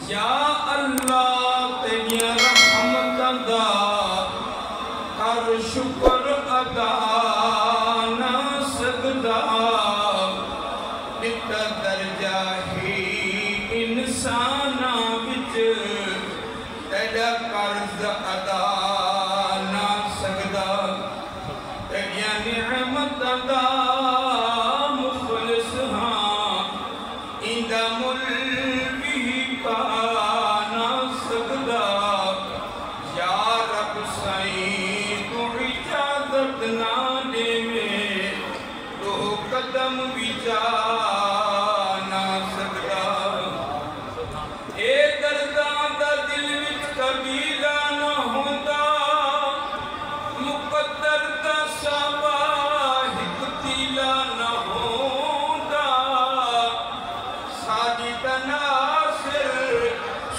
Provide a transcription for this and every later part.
یا اللہ تیریاں رحمتاں دا کر شکر ادا نہ سکدا اتنا درجہ ہی انساناں وچ تیرا قرض ادا نہ سکدا تیریاں نعمتاں دا مخلص ہاں ایندا مل بھی پا نہ سکدا یا رب سائیں تو اجازت نہ دے میں تو قدم بھی جا نہ سکدا اے درداں دا دل وچ قبیلہ نہ ہوندا مقدر دا سابا ہک تیلا نہ ہوندا ساجی تناصر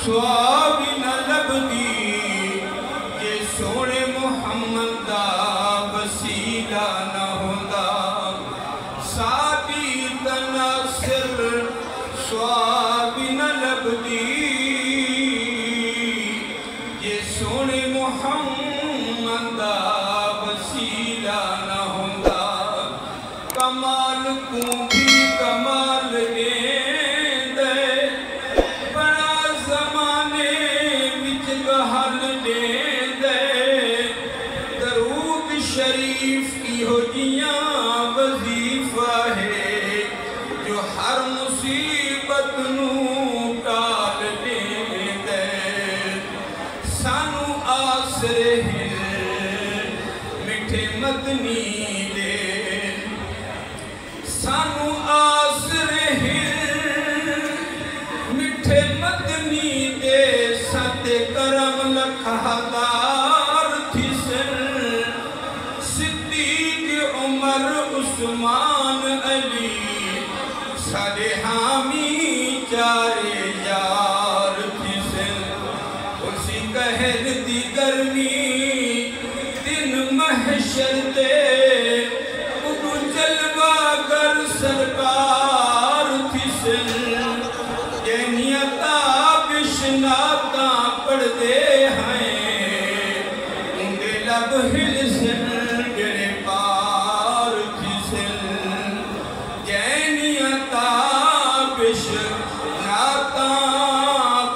سوابی نہ لبدی کہ سونے محمد دا وسیلہ نہ ہوندا ساجی تناصر سوابی نہ لبدی کہ سونے محمد دا وسیلہ نہ ہوندا کمال کو بھی کمال دے بڑا زمانے وچ گہل دے درود شریف کی ہو جیاں وظیفہ ہے جو ہر مصیبت نو ٹال دے سانو آسرے ہیں میٹھے مدنی دے سانو آسرے ہیں میٹھے مدنی دے ساتے کرم لکھادار تھی سن صدیق عمر عثمان علی سارے حامی چارے یار تھی سن اسی قہر دی گرمی دن محشر دے اگو جلوہ گر سرکار تھی سن جینیاں تابش ناتاں پڑھ دے ہیں اندے لب ہل سن گرے پار تھی سن جینیاں تابش ناتاں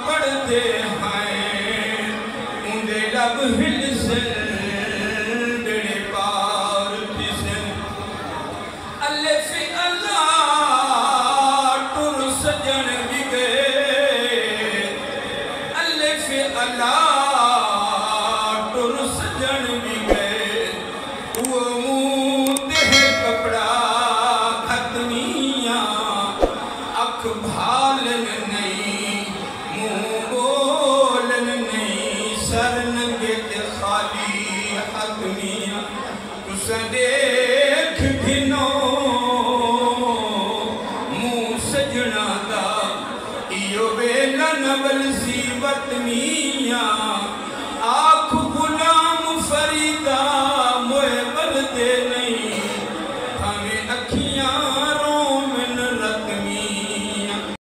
پڑھ دے ہیں اندے لب ہل سن گرے پار تھی سن اللہ فی اللہ ٹر سجن بھی گئے اللہ فی اللہ ٹر سجن بھی گئے وہ مودہ کپڑا ختمیاں اکھ بھالن نہیں منہ بولن نہیں سر ننگے تے خالی حتمیاں تساں دیکھ گھنو منہ سجنا دا ایو ویلا نول سی وطنی